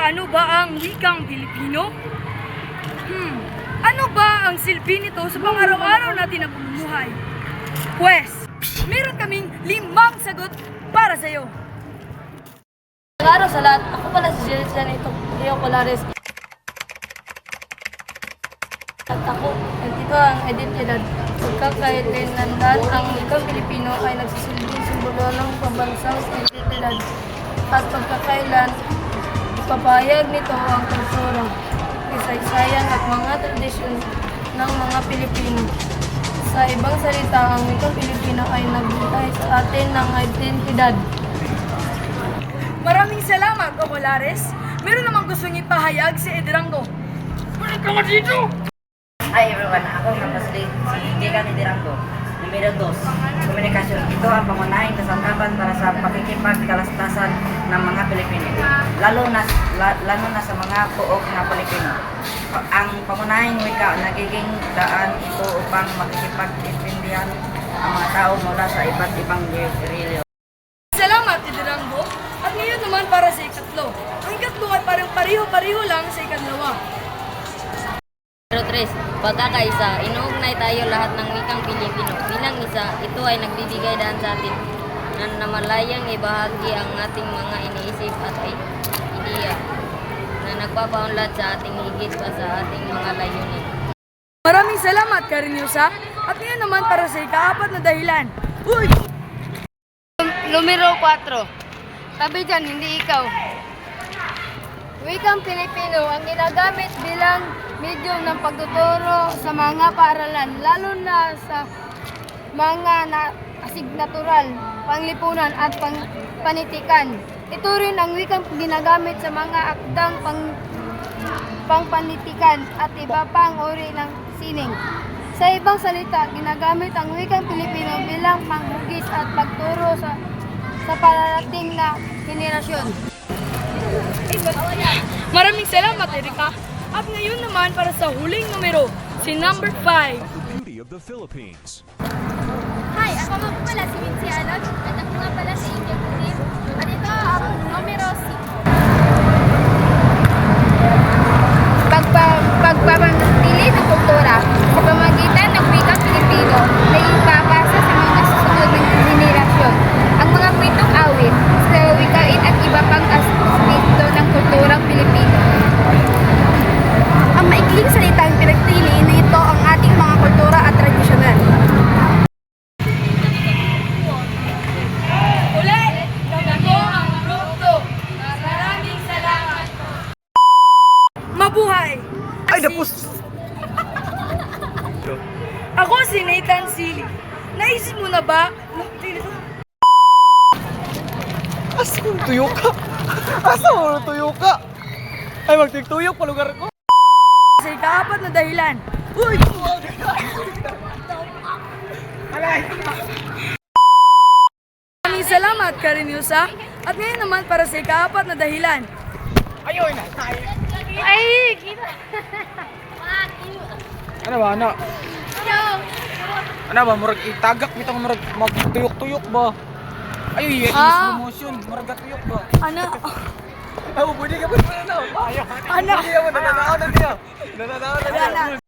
ano ba ang wikang Pilipino? Ano ba ang silbi nito sa pang-araw-araw natin na pamumuhay? Pwes, meron kaming 5 sagot para sa iyo. Araw sa lahat, ako pala si Jelson Leo Colares. At ako, ito ang identidad. Pagkakailandan, ang wikang Pilipino ay nagsisilbing simbolo ng pambansang identidad. At pagkakailan, ipapahayag nito ang kultura, kasaysayan at mga tradisyon ng mga Pilipino. Sa ibang salita, ang wikang Pilipino ay nagbigay sa atin ng identidad. Maraming salamat, Ocolares. Meron namang gustong ipahayag si Edrango. Balik ka dito! Hi everyone, ako ang translate si Jekan Edirango. Numero 2, komunikasyon. Ito ang pangunahing kasangkapan para sa pakikipagkalastasan ng mga Pilipino, lalo na sa mga puok na Pilipino. Ang pangunahing wika nagiging daan ito upang makikipag-intindihan ang mga tao mula sa iba't ibang reliyon. Salamat, Edrango. At ngayon naman para sa ikatlo. Ang ikatlo ay parang pariho-pariho lang sa ikadlawa. Numero 3, pagkakaisa. Inuugnay tayo lahat ng wikang Pilipino. Bilang isa, ito ay nagbibigay daan sa atin na namalayang ibahagi ang ating mga iniisip at ideya na nagpapaunlad sa ating higit pa sa ating mga layunin. Maraming salamat, Karinyosa. At ngayon naman para sa ika-4 na dahilan. Uy! Numero 4, tabi dyan, hindi ikaw. Wikang Pilipino ang ginagamit bilang medium ng pagtuturo sa mga paaralan, lalo na sa mga asignatural, panglipunan at panitikan. Ito rin ang wikang ginagamit sa mga akdang pangpanitikan at iba pang uri ng sining. Sa ibang salita, ginagamit ang wikang Pilipino bilang panghugis at pagturo sa palarating na henerasyon. Maraming salamat, Erika. At ngayon naman para sa huling numero, si number 5. Beauty of the Philippines. Hi, ako nga po pala si Vinci Alon at ako nga pala si Angel Kulim at ito ang numero 6. Pagpapanatili ng kultura sa pamamagitan ng wikang Pilipino na ipapasa sa mga susunod ng henerasyon. Ang mga pitong awit sa wikain at iba pang aspekto ng kulturang Pilipino. Ang maikling salitang pinagtili na ito ang ating mga kultura at tradisyonal. Ulit, ako ang Group 2. Maraming salamat. Mabuhay! Ay, napus! Ako si Nathan Sili. Naisip mo na ba? Asa mo tuyo ka? Asa mo tuyo ka? Ay, magtuyok pa lugar ko. Sa ika-4 na dahilan. Uy! Maraming salamat, Karinyosa. At ngayon naman para sa ika-4 na dahilan. Ayun na, tayo. Ay! Kita! Ano ba, ano? Ano ba, murag itagak bitang murag magtuyok-tuyok ba? Ay, slow motion, murag tuyok ba? Ano? Ay, pwede ka ba na? Ano? Pwede ka ba? Nananaon na niya. Nananaon na niya.